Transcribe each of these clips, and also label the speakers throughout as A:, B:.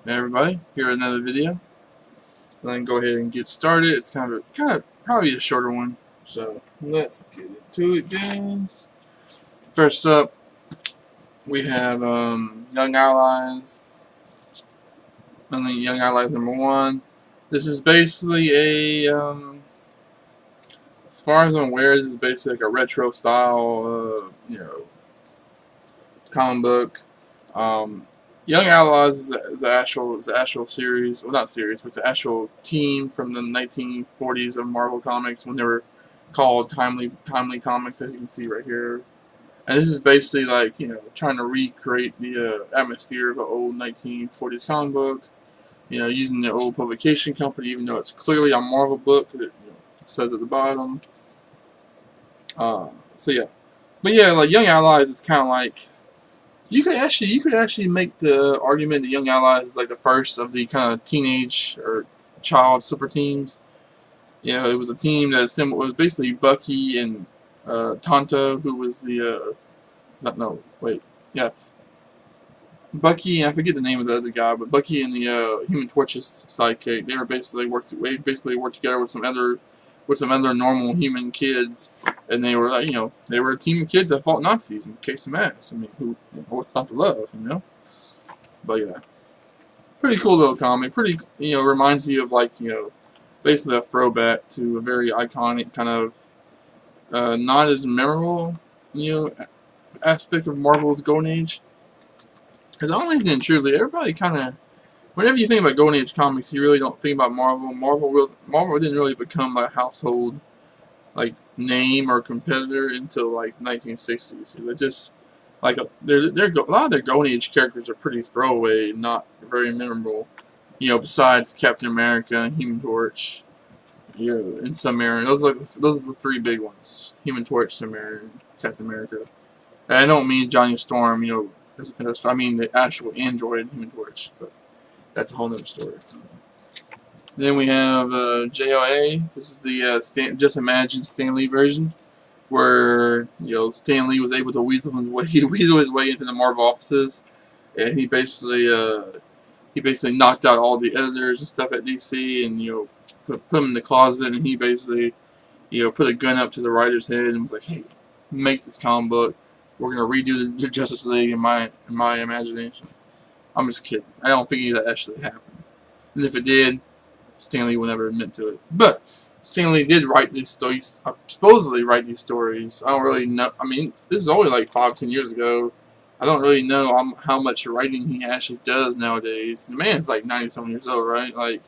A: Hey everybody, here another video. Then go ahead and get started. It's kind of probably a shorter one. So let's get into it, guys. First up, we have Young Allies. Only Young Allies #1. This is basically a, as far as I'm aware, this is basically like a retro style, comic book. Um, Young Outlaws is an actual series. Well, not series, but it's an actual team from the 1940s of Marvel Comics when they were called Timely Comics, as you can see right here. And this is basically like trying to recreate the atmosphere of an old 1940s comic book. Using the old publication company, even though it's clearly a Marvel book. It says at the bottom. So yeah, but yeah, like Young Allies is kind of like. You could actually make the argument that Young Allies is like the first of the kind of teenage or child super teams. It was a team that was basically Bucky and Tonto, who was the not no wait yeah Bucky, and I forget the name of the other guy, but Bucky and the Human Torch's sidekick. They basically worked together with some other normal human kids, and they were like they were a team of kids that fought Nazis and kicked some ass. I mean, what's not to love? But yeah, pretty cool little comic. Pretty, reminds you of like, basically a throwback to a very iconic kind of, not as memorable, aspect of Marvel's Golden Age. Because honestly and truly, everybody kind of, whenever you think about Golden Age comics, you really don't think about Marvel. Marvel didn't really become a household like name or competitor until like 1960s. They're just like a lot of their Golden Age characters are pretty throwaway, not very memorable. Besides Captain America and Human Torch, in some area, those are the three big ones: Human Torch, Samaria, and Captain America. And I don't mean Johnny Storm, I mean the actual android Human Torch, but that's a whole nother story. Then we have JOA. This is the Just Imagine Stan Lee version, where Stan Lee was able to weasel his way weasel his way into the Marvel offices, and he basically knocked out all the editors and stuff at DC, and put them in the closet, and he basically put a gun up to the writer's head and was like, "Hey, make this comic book. We're gonna redo the Justice League in my imagination." I'm just kidding. I don't think that actually happened. And if it did, Stanley would never admit to it. But Stanley did write these stories, supposedly write these stories. I don't really know. I mean, this is only like 5-10 years ago. I don't really know how much writing he actually does nowadays. The man's like 90-something years old, right? Like,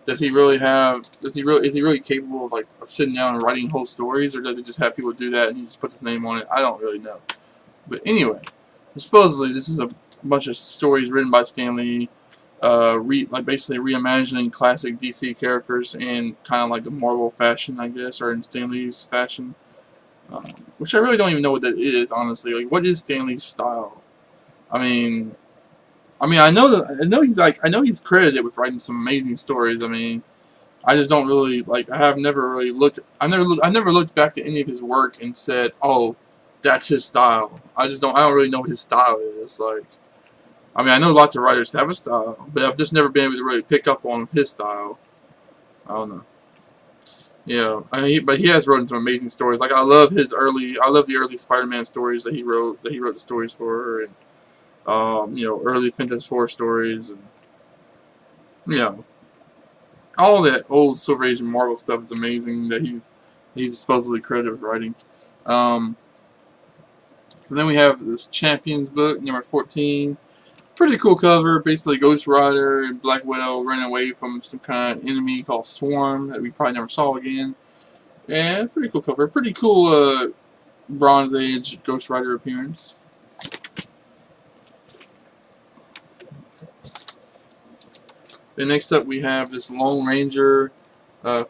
A: does he really have? Is he really capable of of sitting down and writing whole stories, or does he just have people do that and he just puts his name on it? I don't really know. But anyway, supposedly this is a bunch of stories written by Stanley, basically reimagining classic DC characters in kind of like the Marvel fashion, I guess, or in Stan Lee's fashion, which I really don't even know what that is, honestly. Like, what is Stan Lee's style? I mean, I know he's credited with writing some amazing stories. I mean, I just don't really like. I have never really looked. I never looked back at any of his work and said, "Oh, that's his style." I just don't. I don't really know what his style is. Like, I mean, I know lots of writers have a style, but I've just never been able to really pick up on his style. I don't know. But he has written some amazing stories. Like I love the early Spider-Man stories that he wrote. That he wrote the stories for, and early Fantastic Four stories, and you know, all that old Silver Age Marvel stuff is amazing. That he's supposedly credited with writing. Um, so then we have this Champions book, number 14. Pretty cool cover. Basically, Ghost Rider and Black Widow running away from some kind of enemy called Swarm that we probably never saw again. Yeah, pretty cool cover. Pretty cool Bronze Age Ghost Rider appearance. Then next up we have this Lone Ranger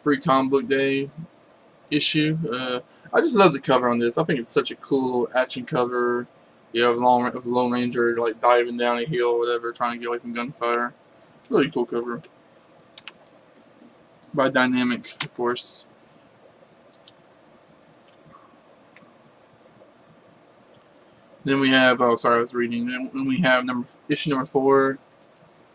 A: Free Comic Book Day issue. I just love the cover on this. I think it's such a cool action cover. Of the Lone Ranger like diving down a hill or whatever, trying to get away from gunfire. Really cool cover. By Dynamic, of course. Then we have, oh sorry I was reading. Then we have issue number 4.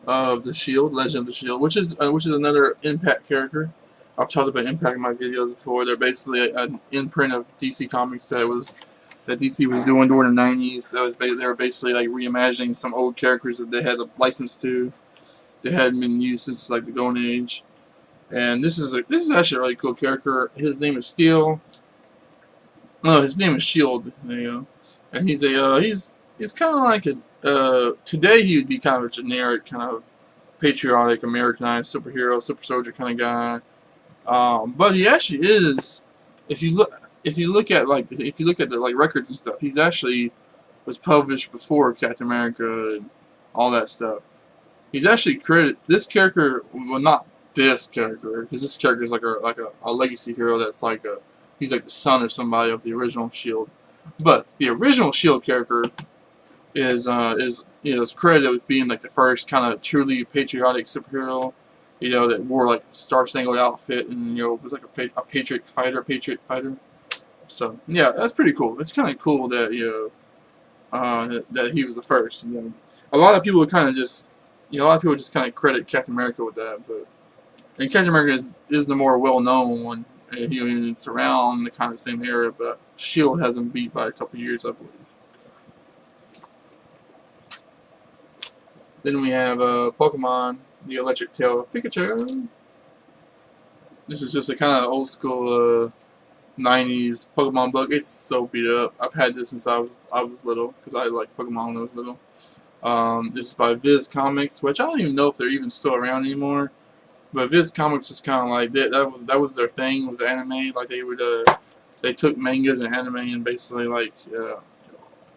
A: of the Shield, Legend of the Shield, which is another Impact character. I've talked about Impact in my videos before. They're basically an imprint of DC Comics that DC was doing during the '90s. They were basically like reimagining some old characters that they had a license to. They hadn't been used since like the Golden Age. And this is actually a really cool character. His name is Steel. No, his name is Shield. There you go. And he's kind of like a today he would be kind of a generic kind of patriotic Americanized superhero, super soldier kind of guy. But he actually is. If you look at the like records and stuff, he's actually was published before Captain America and all that stuff. He's actually credited this character, well, not this character, because this character is like a legacy hero that's like a he's like the son or somebody of the original Shield. But the original Shield character is credited with being like the first kind of truly patriotic superhero, that wore like a star-spangled outfit and was like a patriot fighter. So yeah, that's pretty cool. It's kind of cool that that he was the first. A lot of people kind of just kind of credit Captain America with that, and Captain America is the more well-known one. It's around the kind of same era, but Shield has him beat by a couple years, I believe. Then we have Pokemon, the Electric Tail Pikachu. This is just a kind of old school 90s Pokemon book. It's so beat up. I've had this since I was little because I liked Pokemon when I was little. This is by Viz Comics, which I don't even know if they're even still around anymore. But Viz Comics was kind of like that was their thing, was anime. Like they took mangas and anime and basically like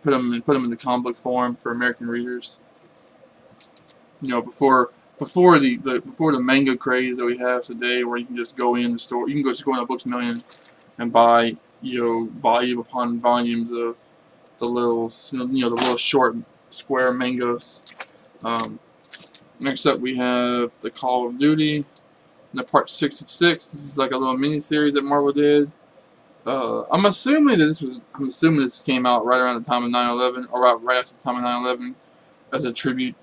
A: put them in the comic book form for American readers. Before the manga craze that we have today, where you can just go in the store, you can just go in a Books A Million and buy volume upon volumes of the little short square mangas. Next up we have the Call of Duty, the part 6 of 6. This is like a little mini series that Marvel did. I'm assuming this came out right around the time of 9/11, or right after the time of 9/11. As a tribute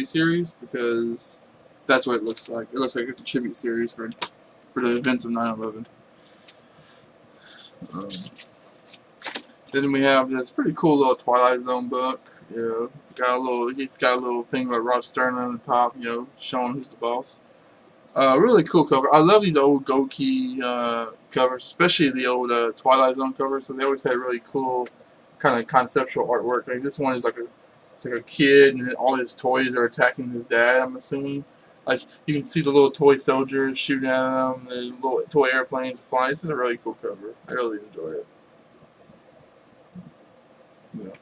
A: series, because that's what it looks like. It looks like it's a tribute series for the events of 9/11. Then we have this pretty cool little Twilight Zone book. It's got a little thing about Rod Stern on the top, showing who's the boss. Really cool cover. I love these old Go-Key covers, especially the old Twilight Zone covers. So they always had really cool kind of conceptual artwork. Like this one is like a kid and all his toys are attacking his dad, I'm assuming. Like you can see the little toy soldiers shooting at him, the little toy airplanes flying. It's just a really cool cover. I really enjoy it. Yeah.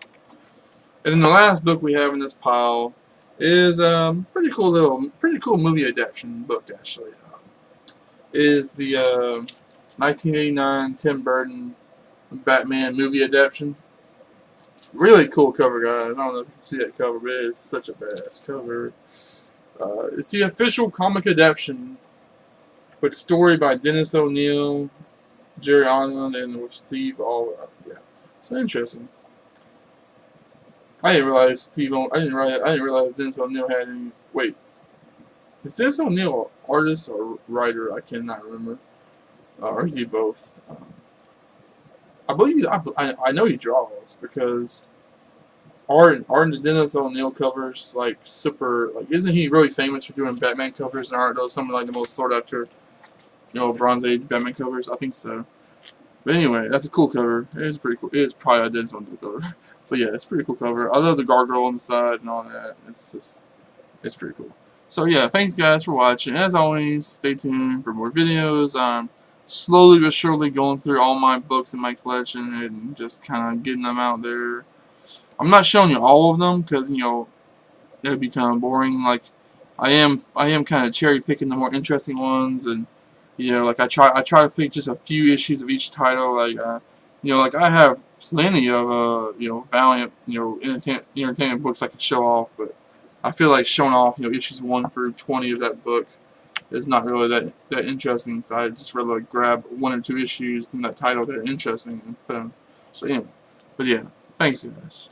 A: And then the last book we have in this pile is pretty cool movie adaptation book actually. Is the 1989 Tim Burton Batman movie adaptation. Really cool cover, guys. I don't know if you can see that cover, but it's such a badass cover. It's the official comic adaptation, with story by Dennis O'Neil, Jerry Onland, and with Steve Oliver. Yeah, it's interesting. I didn't realize Dennis O'Neil had any. Wait, is Dennis O'Neil an artist or writer? I cannot remember. Or is he both? I believe I know he draws, because aren't the Dennis O'Neil covers like super, like, isn't he really famous for doing Batman covers, and aren't those some of like the most sought after Bronze Age Batman covers? I think so. But anyway, that's a cool cover. It is pretty cool. It is probably a Dennis O'Neil cover. So yeah, it's a pretty cool cover. I love the gargoyle on the side and all that. It's pretty cool. So yeah, thanks guys for watching. As always, stay tuned for more videos. I'm slowly but surely going through all my books in my collection and just kind of getting them out there. I'm not showing you all of them because it'd be kind of boring. Like I am kind of cherry picking the more interesting ones, and like I try to pick just a few issues of each title. Like like I have plenty of Valiant entertainment books I could show off, but I feel like showing off issues 1 through 20 of that book is not really that interesting. So I just rather grab 1 or 2 issues from that title that are interesting and put them. So anyway, but yeah, thanks guys.